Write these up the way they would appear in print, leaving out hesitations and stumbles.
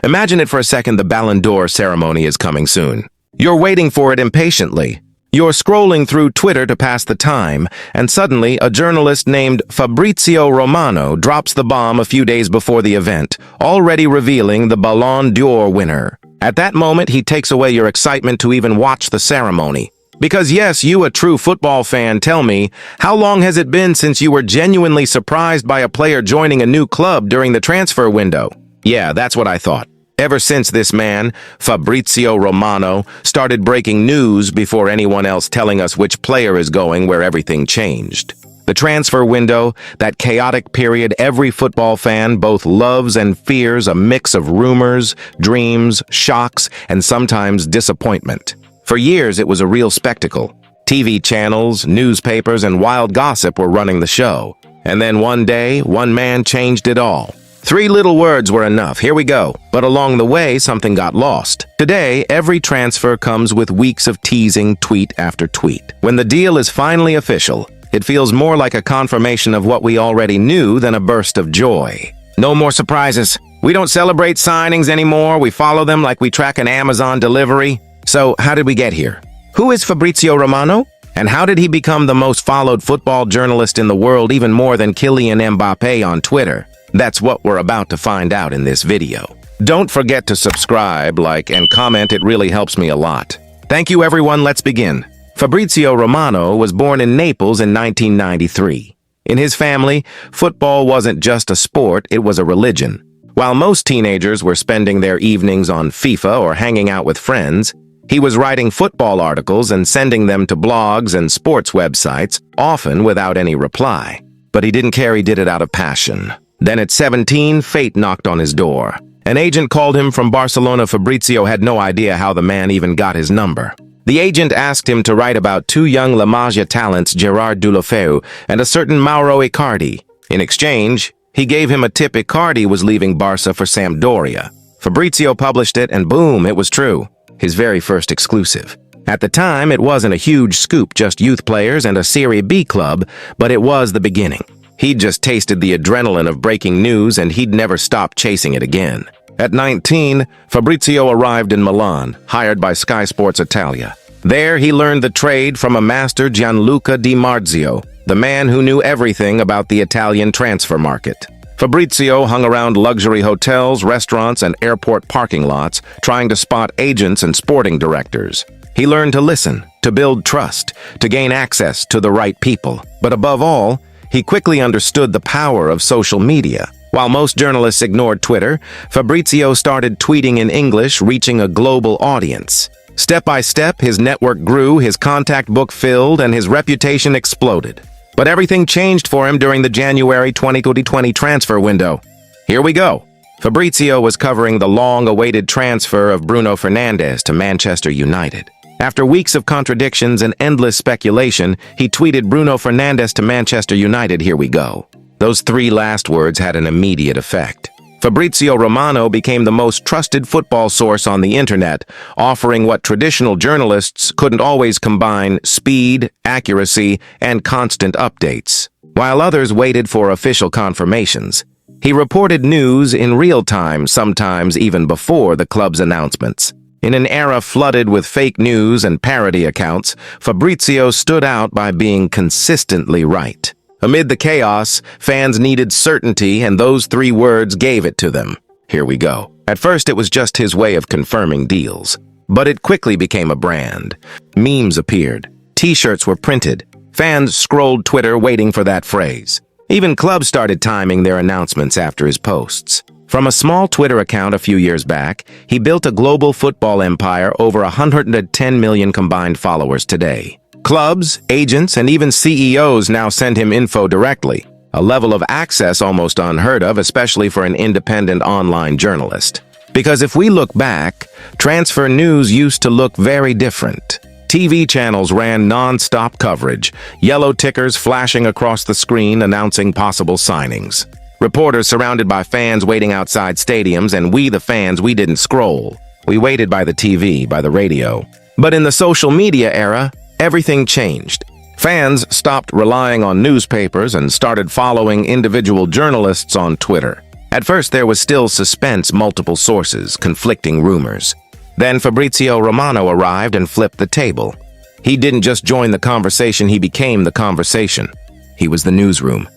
Imagine it for a second, the Ballon d'Or ceremony is coming soon. You're waiting for it impatiently. You're scrolling through Twitter to pass the time, and suddenly a journalist named Fabrizio Romano drops the bomb a few days before the event, already revealing the Ballon d'Or winner. At that moment, he takes away your excitement to even watch the ceremony. Because yes, you, a true football fan, tell me, how long has it been since you were genuinely surprised by a player joining a new club during the transfer window? Yeah, that's what I thought. Ever since this man, Fabrizio Romano, started breaking news before anyone else telling us which player is going where everything changed. The transfer window, that chaotic period every football fan both loves and fears, a mix of rumors, dreams, shocks, and sometimes disappointment. For years, it was a real spectacle. TV channels, newspapers, and wild gossip were running the show. And then one day, one man changed it all. 3 little words were enough. Here we go. But along the way, something got lost. Today, every transfer comes with weeks of teasing, tweet after tweet. When the deal is finally official, it feels more like a confirmation of what we already knew than a burst of joy. No more surprises. We don't celebrate signings anymore. We follow them like we track an Amazon delivery. So, how did we get here? Who is Fabrizio Romano? And how did he become the most followed football journalist in the world, even more than Kylian Mbappé on Twitter? That's what we're about to find out in this video. Don't forget to subscribe, like, and comment. It really helps me a lot. Thank you, everyone. Let's begin. Fabrizio Romano was born in Naples in 1993. In his family, football wasn't just a sport, it was a religion. While most teenagers were spending their evenings on FIFA or hanging out with friends, he was writing football articles and sending them to blogs and sports websites, often without any reply. But he didn't care, he did it out of passion. Then at 17, fate knocked on his door. An agent called him from Barcelona. Fabrizio had no idea how the man even got his number. The agent asked him to write about 2 young La Masia talents, Gerard Deulofeu and a certain Mauro Icardi. In exchange, he gave him a tip. Icardi was leaving Barca for Sampdoria. Fabrizio published it, and boom, it was true. His very first exclusive. At the time, it wasn't a huge scoop, just youth players and a Serie B club, but it was the beginning. He'd just tasted the adrenaline of breaking news, and he'd never stop chasing it again. At 19, Fabrizio arrived in Milan, hired by Sky Sports Italia. There, he learned the trade from a master, Gianluca Di Marzio, the man who knew everything about the Italian transfer market. Fabrizio hung around luxury hotels, restaurants, and airport parking lots, trying to spot agents and sporting directors. He learned to listen, to build trust, to gain access to the right people. But above all, he quickly understood the power of social media. While most journalists ignored Twitter, Fabrizio started tweeting in English, reaching a global audience. Step by step, his network grew, his contact book filled, and his reputation exploded. But everything changed for him during the January 2020 transfer window. Here we go. Fabrizio was covering the long-awaited transfer of Bruno Fernandes to Manchester United. After weeks of contradictions and endless speculation, he tweeted Bruno Fernandes to Manchester United. Here we go. Those 3 last words had an immediate effect. Fabrizio Romano became the most trusted football source on the internet, offering what traditional journalists couldn't always combine: speed, accuracy, and constant updates. While others waited for official confirmations, he reported news in real time, sometimes even before the club's announcements. In an era flooded with fake news and parody accounts, Fabrizio stood out by being consistently right. Amid the chaos, fans needed certainty, and those 3 words gave it to them. Here we go. At first, it was just his way of confirming deals. But it quickly became a brand. Memes appeared. T-shirts were printed. Fans scrolled Twitter waiting for that phrase. Even clubs started timing their announcements after his posts. From a small Twitter account a few years back, he built a global football empire, over 110 million combined followers today. Clubs, agents, and even CEOs now send him info directly, a level of access almost unheard of, especially for an independent online journalist. Because if we look back, transfer news used to look very different. TV channels ran non-stop coverage, yellow tickers flashing across the screen announcing possible signings. Reporters surrounded by fans waiting outside stadiums, and we, the fans, we didn't scroll. We waited by the TV, by the radio. But in the social media era, everything changed. Fans stopped relying on newspapers and started following individual journalists on Twitter. At first, there was still suspense, multiple sources, conflicting rumors. Then Fabrizio Romano arrived and flipped the table. He didn't just join the conversation, he became the conversation. He was the newsroom.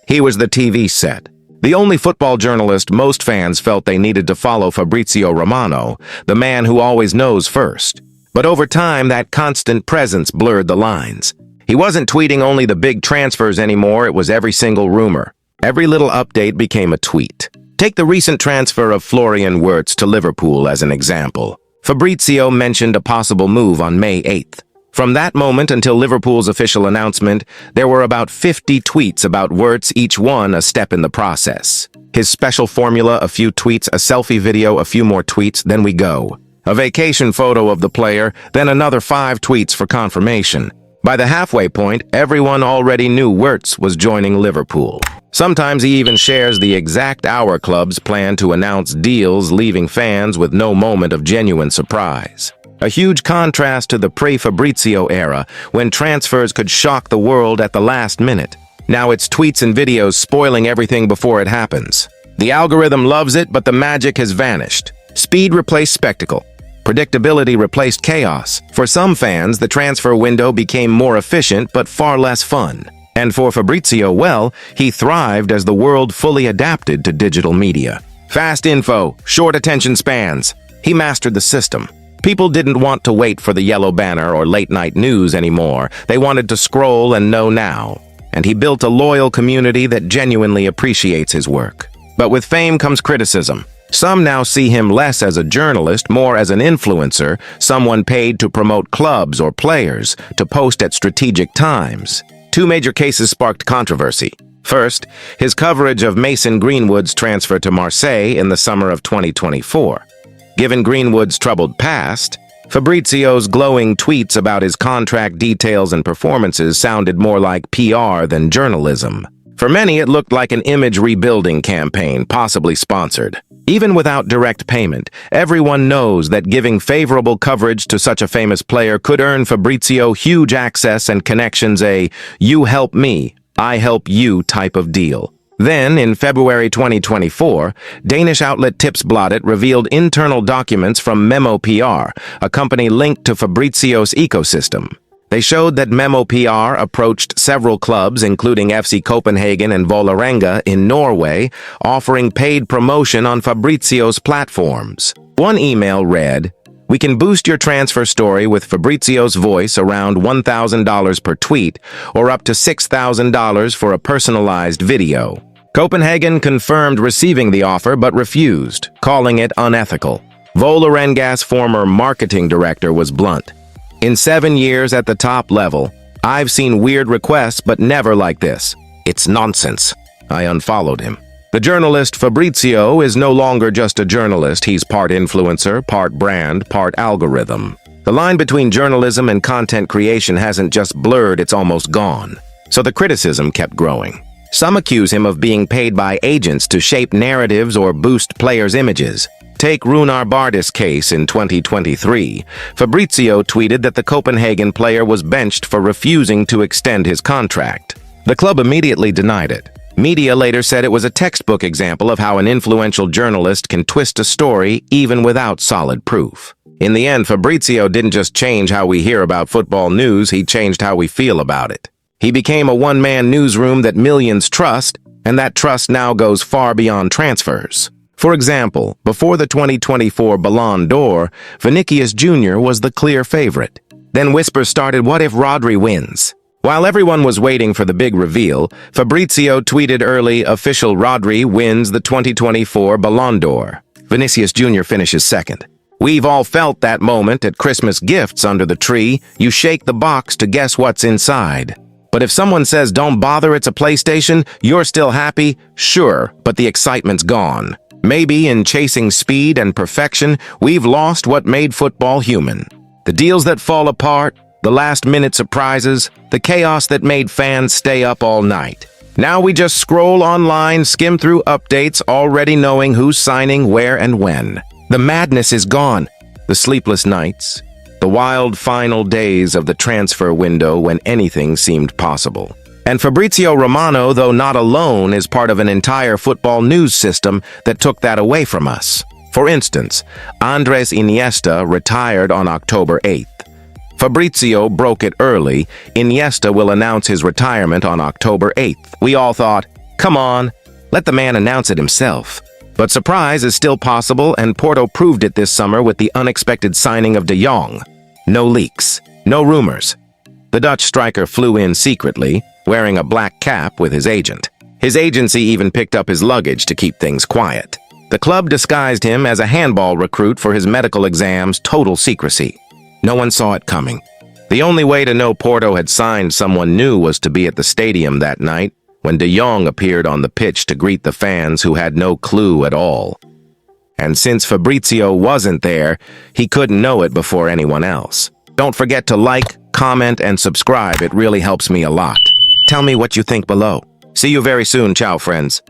He was the TV set. The only football journalist most fans felt they needed to follow Fabrizio Romano, the man who always knows first. But over time, that constant presence blurred the lines. He wasn't tweeting only the big transfers anymore, it was every single rumor. Every little update became a tweet. Take the recent transfer of Florian Wirtz to Liverpool as an example. Fabrizio mentioned a possible move on May 8th. From that moment until Liverpool's official announcement, there were about 50 tweets about Wirtz, each one a step in the process. His special formula, a few tweets, a selfie video, a few more tweets, then we go. A vacation photo of the player, then another 5 tweets for confirmation. By the halfway point, everyone already knew Wirtz was joining Liverpool. Sometimes he even shares the exact hour clubs plan to announce deals, leaving fans with no moment of genuine surprise. A huge contrast to the pre-Fabrizio era, when transfers could shock the world at the last minute. Now it's tweets and videos spoiling everything before it happens. The algorithm loves it, but the magic has vanished. Speed replaced spectacle. Predictability replaced chaos. For some fans, the transfer window became more efficient but far less fun. And for Fabrizio, well, he thrived as the world fully adapted to digital media. Fast info, short attention spans. He mastered the system. People didn't want to wait for the yellow banner or late-night news anymore. They wanted to scroll and know now. And he built a loyal community that genuinely appreciates his work. But with fame comes criticism. Some now see him less as a journalist, more as an influencer, someone paid to promote clubs or players, to post at strategic times. 2 major cases sparked controversy. First, his coverage of Mason Greenwood's transfer to Marseille in the summer of 2024. Given Greenwood's troubled past, Fabrizio's glowing tweets about his contract details and performances sounded more like PR than journalism. For many, it looked like an image rebuilding campaign, possibly sponsored. Even without direct payment, everyone knows that giving favorable coverage to such a famous player could earn Fabrizio huge access and connections, a "you help me, I help you" type of deal. Then, in February 2024, Danish outlet Tipsbladet revealed internal documents from Memo PR, a company linked to Fabrizio's ecosystem. They showed that Memo PR approached several clubs, including FC Copenhagen and Vålerenga in Norway, offering paid promotion on Fabrizio's platforms. One email read, "We can boost your transfer story with Fabrizio's voice around $1,000 per tweet, or up to $6,000 for a personalized video." Copenhagen confirmed receiving the offer but refused, calling it unethical. Vålerenga's former marketing director was blunt. "In 7 years at the top level, I've seen weird requests but never like this. It's nonsense." I unfollowed him. The journalist Fabrizio is no longer just a journalist. He's part influencer, part brand, part algorithm. The line between journalism and content creation hasn't just blurred, it's almost gone. So the criticism kept growing. Some accuse him of being paid by agents to shape narratives or boost players' images. Take Runar Bardis' case in 2023. Fabrizio tweeted that the Copenhagen player was benched for refusing to extend his contract. The club immediately denied it. Media later said it was a textbook example of how an influential journalist can twist a story even without solid proof. In the end, Fabrizio didn't just change how we hear about football news, he changed how we feel about it. He became a one-man newsroom that millions trust, and that trust now goes far beyond transfers. For example, before the 2024 Ballon d'Or, Vinicius Jr. was the clear favorite. Then whispers started, what if Rodri wins? While everyone was waiting for the big reveal, Fabrizio tweeted early, official Rodri wins the 2024 Ballon d'Or. Vinicius Jr. finishes second. We've all felt that moment at Christmas gifts under the tree. You shake the box to guess what's inside. But if someone says, don't bother, it's a PlayStation, you're still happy? Sure, but the excitement's gone. Maybe in chasing speed and perfection, we've lost what made football human. The deals that fall apart, the last-minute surprises, the chaos that made fans stay up all night. Now we just scroll online, skim through updates, already knowing who's signing, where, and when. The madness is gone. The sleepless nights, the wild final days of the transfer window when anything seemed possible. And Fabrizio Romano, though not alone, is part of an entire football news system that took that away from us. For instance, Andres Iniesta retired on October 8th. Fabrizio broke it early. Iniesta will announce his retirement on October 8th. We all thought, come on, let the man announce it himself. But surprise is still possible, and Porto proved it this summer with the unexpected signing of De Jong. No leaks, no rumors. The Dutch striker flew in secretly, wearing a black cap with his agent. His agency even picked up his luggage to keep things quiet. The club disguised him as a handball recruit for his medical exams, total secrecy. No one saw it coming. The only way to know Porto had signed someone new was to be at the stadium that night when De Jong appeared on the pitch to greet the fans who had no clue at all. And since Fabrizio wasn't there, he couldn't know it before anyone else. Don't forget to like, comment, and subscribe. It really helps me a lot. Tell me what you think below. See you very soon. Ciao, friends.